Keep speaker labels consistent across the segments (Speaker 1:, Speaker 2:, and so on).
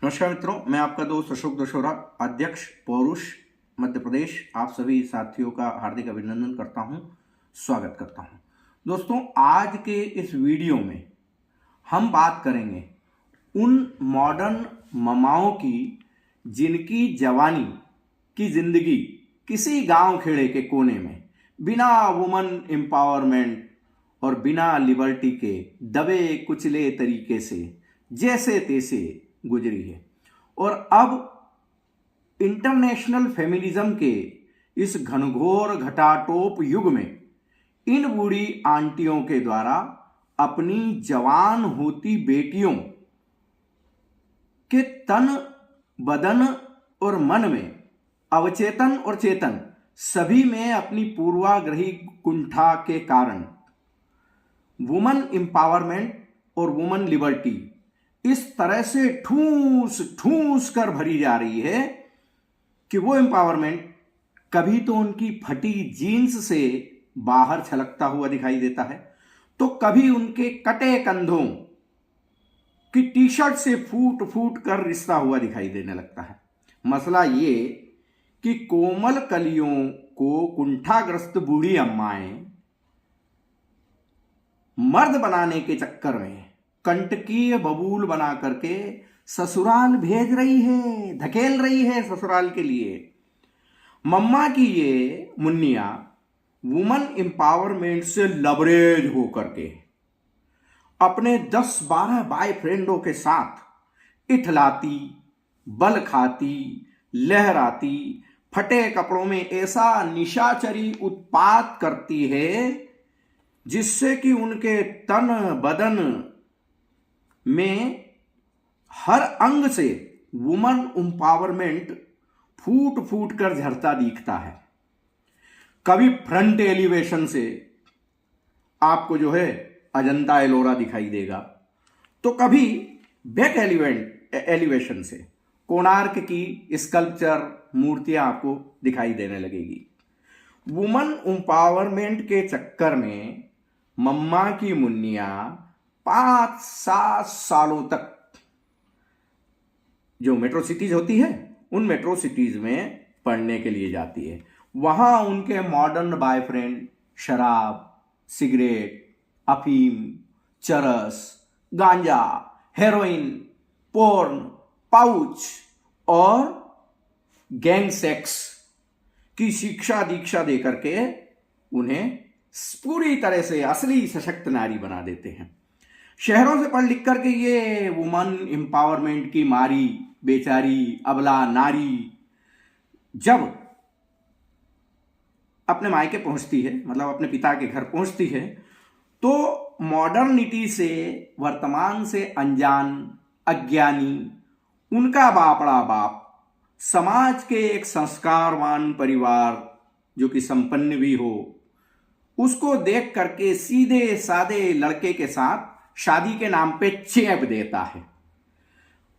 Speaker 1: नमस्कार मित्रों, मैं आपका दोस्त अशोक दशोरा, अध्यक्ष पौरुष मध्य प्रदेश। आप सभी साथियों का हार्दिक अभिनंदन करता हूं, स्वागत करता हूं। दोस्तों, आज के इस वीडियो में हम बात करेंगे उन मॉडर्न ममाओं की जिनकी जवानी की जिंदगी किसी गांव खेड़े के कोने में बिना वुमन एम्पावरमेंट और बिना लिबर्टी के दबे कुचले तरीके से जैसे तैसे गुजरी है। और अब इंटरनेशनल फेमिनिज्म के इस घनघोर घटाटोप युग में इन बूढ़ी आंटियों के द्वारा अपनी जवान होती बेटियों के तन, बदन और मन में, अवचेतन और चेतन सभी में अपनी पूर्वाग्रही कुंठा के कारण वुमन एम्पावरमेंट और वुमन लिबर्टी इस तरह से ठूस ठूस कर भरी जा रही है कि वो एम्पावरमेंट कभी तो उनकी फटी जीन्स से बाहर छलकता हुआ दिखाई देता है, तो कभी उनके कटे कंधों की टी शर्ट से फूट फूट कर रिश्ता हुआ दिखाई देने लगता है। मसला ये कि कोमल कलियों को कुंठाग्रस्त बूढ़ी अम्माएं मर्द बनाने के चक्कर में कंटकीय बबूल बना करके ससुराल भेज रही है, धकेल रही है ससुराल के लिए। मम्मा की ये मुन्निया वुमन एम्पावरमेंट से लबरेज हो करके अपने 10-12 बॉयफ्रेंडों के साथ इठलाती, बल खाती, लहराती, फटे कपड़ों में ऐसा निशाचरी उत्पात करती है जिससे कि उनके तन बदन में हर अंग से वुमन एम्पावरमेंट फूट फूट कर झरता दिखता है। कभी फ्रंट एलिवेशन से आपको जो है अजंता एलोरा दिखाई देगा, तो कभी बैक एलिवेशन से कोणार्क की स्कल्पचर मूर्तियां आपको दिखाई देने लगेगी। वुमन एम्पावरमेंट के चक्कर में मम्मा की मुन्निया 5-7 सालों तक जो मेट्रो सिटीज होती है उन मेट्रो सिटीज में पढ़ने के लिए जाती है। वहां उनके मॉडर्न बॉयफ्रेंड शराब, सिगरेट, अफीम, चरस, गांजा, हेरोइन, पोर्न, पाउच और गैंग सेक्स की शिक्षा दीक्षा देकर के उन्हें पूरी तरह से असली सशक्त नारी बना देते हैं। शहरों से पढ़ लिख करके ये वुमन एम्पावरमेंट की मारी बेचारी अबला नारी जब अपने मायके पहुंचती है, मतलब अपने पिता के घर पहुंचती है, तो मॉडर्निटी से, वर्तमान से अनजान, अज्ञानी उनका बापड़ा बाप समाज के एक संस्कारवान परिवार जो कि संपन्न भी हो, उसको देख करके सीधे सादे लड़के के साथ शादी के नाम पे चेप देता है।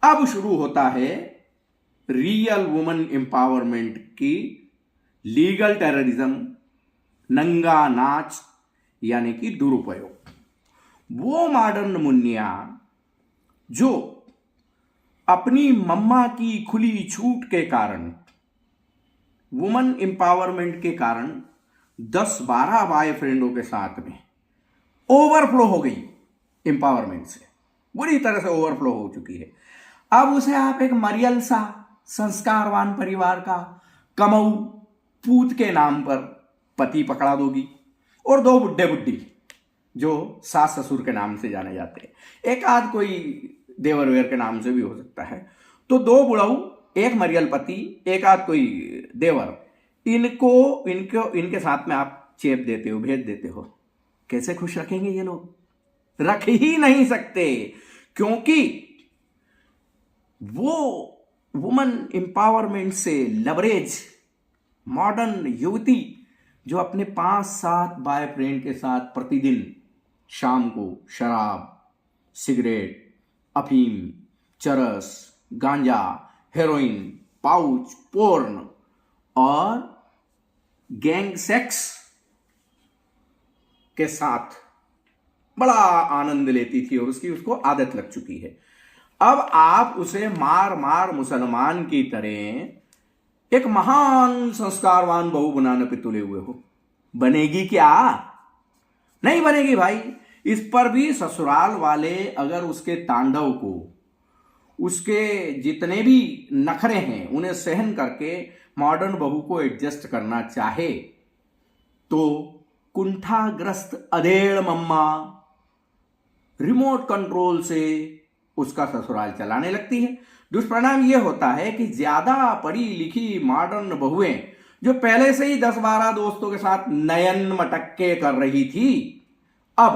Speaker 1: अब शुरू होता है रियल वुमन एम्पावरमेंट की लीगल टेररिज्म, नंगा नाच यानी कि दुरुपयोग। वो मॉडर्न मुन्निया जो अपनी मम्मा की खुली छूट के कारण, वुमन एम्पावरमेंट के कारण 10-12 बॉयफ्रेंडों के साथ में ओवरफ्लो हो गई, एम्पावरमेंट से बुरी तरह से ओवरफ्लो हो चुकी है। अब उसे आप एक मरियल सा संस्कारवान परिवार का कमऊ पूत के नाम पर पति पकड़ा दोगी, और 2 बुड्ढे बुड्ढी जो सास ससुर के नाम से जाने जाते हैं, एक आध कोई देवर वेर के नाम से भी हो सकता है, तो 2 बुढ़ऊ, एक मरियल पति, एक आध कोई देवर, इनके साथ में आप चेप देते हो, भेज देते हो। कैसे खुश रखेंगे ये लोग? रख ही नहीं सकते, क्योंकि वो वुमन एम्पावरमेंट से लवरेज मॉडर्न युवती जो अपने 5-7 बॉयफ्रेंड के साथ प्रतिदिन शाम को शराब, सिगरेट, अफीम, चरस, गांजा, हेरोइन, पाउच, पोर्न और गैंग सेक्स के साथ बड़ा आनंद लेती थी और उसको आदत लग चुकी है। अब आप उसे मार मार मुसलमान की तरह एक महान संस्कारवान बहू बनाने पे तुले हुए हो। बनेगी क्या? नहीं बनेगी भाई। इस पर भी ससुराल वाले अगर उसके तांडव को, उसके जितने भी नखरे हैं उन्हें सहन करके मॉडर्न बहू को एडजस्ट करना चाहे तो कुंठाग्रस्त अधेड़ मम्मा रिमोट कंट्रोल से उसका ससुराल चलाने लगती है। दुष्परिणाम यह होता है कि ज्यादा पढ़ी लिखी मॉडर्न बहुएं जो पहले से ही 10-12 दोस्तों के साथ नयन मटक्के कर रही थी, अब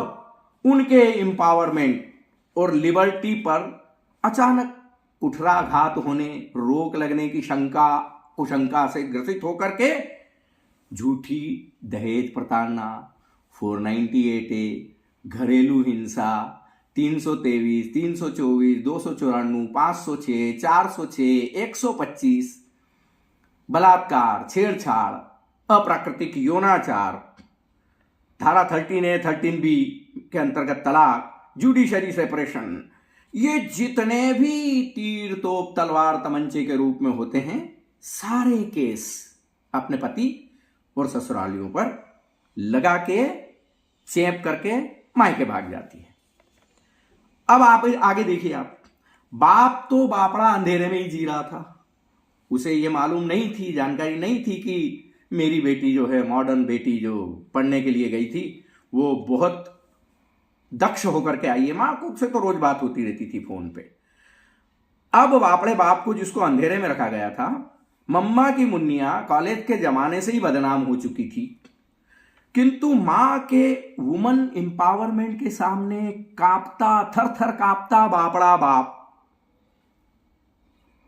Speaker 1: उनके एम्पावरमेंट और लिबर्टी पर अचानक कुठराघात होने, रोक लगने की कुशंका से ग्रसित होकर के झूठी दहेज प्रताड़ना, 498A, घरेलू हिंसा, 323, 324, 294, 506, 406, 125, बलात्कार, छेड़छाड़, अप्राकृतिक यौनाचार, धारा 13A, 13B के अंतर्गत तलाक, जुडिशरी सेपरेशन, ये जितने भी तीर तोप तलवार तमंचे के रूप में होते हैं, सारे केस अपने पति और ससुरालियों पर लगा के चेप करके मायके भाग जाती है। अब आप आगे देखिए। आप बाप तो बापड़ा अंधेरे में ही जी रहा था। उसे ये मालूम नहीं थी, जानकारी नहीं थी कि मेरी बेटी जो है, मॉडर्न बेटी जो पढ़ने के लिए गई थी, वो बहुत दक्ष होकर के आई है। मां को से तो रोज बात होती रहती थी फोन पे। अब बापड़े बाप को जिसको अंधेरे में रखा गया था, मम्मा की मुन्निया कॉलेज के जमाने से ही बदनाम हो चुकी थी, किंतु मां के वुमन एम्पावरमेंट के सामने कांपता, थर थर कांपता बापड़ा बाप,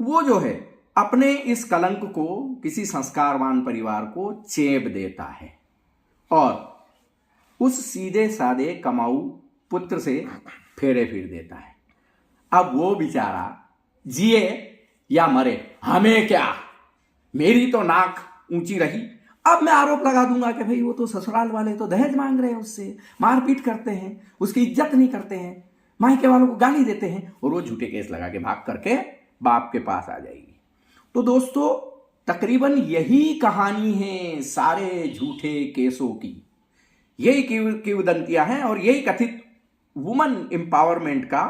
Speaker 1: वो जो है अपने इस कलंक को किसी संस्कारवान परिवार को चेप देता है और उस सीधे साधे कमाऊ पुत्र से फेरे फिर देता है। अब वो बेचारा जिए या मरे, हमें क्या, मेरी तो नाक ऊंची रही। अब मैं आरोप लगा दूंगा कि भाई वो तो ससुराल वाले तो दहेज मांग रहे हैं, उससे मारपीट करते हैं, उसकी इज्जत नहीं करते हैं, मायके वालों को गाली देते हैं, और वो झूठे केस लगा के भाग करके बाप के पास आ जाएगी। तो दोस्तों, तकरीबन यही कहानी है सारे झूठे केसों की। यही किंवदंतियां हैं और यही कथित वुमन एम्पावरमेंट का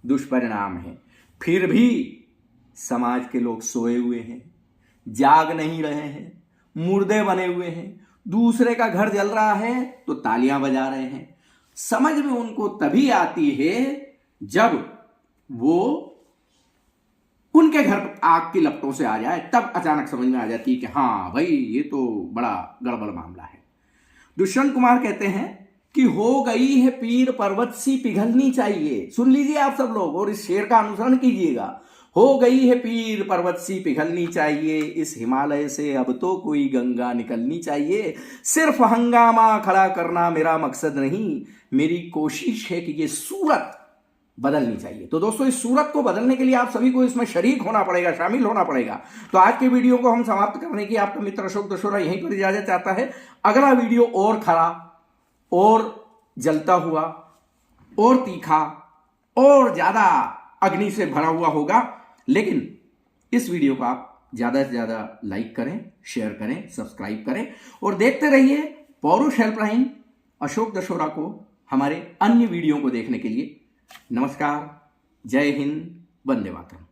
Speaker 1: दुष्परिणाम है। फिर भी समाज के लोग सोए हुए हैं, जाग नहीं रहे हैं, मुर्दे बने हुए हैं। दूसरे का घर जल रहा है तो तालियां बजा रहे हैं। समझ में उनको तभी आती है जब वो उनके घर आग की लपटों से आ जाए, तब अचानक समझ में आ जाती है कि हाँ भाई, ये तो बड़ा गड़बड़ मामला है। दुष्यंत कुमार कहते हैं कि हो गई है पीर पर्वत सी पिघलनी चाहिए। सुन लीजिए आप सब लोग और इस शेर का अनुसरण कीजिएगा। हो गई है पीर पर्वत सी पिघलनी चाहिए, इस हिमालय से अब तो कोई गंगा निकलनी चाहिए। सिर्फ हंगामा खड़ा करना मेरा मकसद नहीं, मेरी कोशिश है कि ये सूरत बदलनी चाहिए। तो दोस्तों, इस सूरत को बदलने के लिए आप सभी को इसमें शरीक होना पड़ेगा, शामिल होना पड़ेगा। तो आज के वीडियो को हम समाप्त करने की आपका मित्र अशोक दशोरा यहीं पर इजाजत चाहता है। अगला वीडियो और खरा और जलता हुआ और तीखा और ज्यादा अग्नि से भरा हुआ होगा, लेकिन इस वीडियो को आप ज्यादा से ज्यादा लाइक करें, शेयर करें, सब्सक्राइब करें और देखते रहिए पौरुष हेल्पलाइन अशोक दशोरा को हमारे अन्य वीडियो को देखने के लिए। नमस्कार, जय हिंद, वंदे मातरम।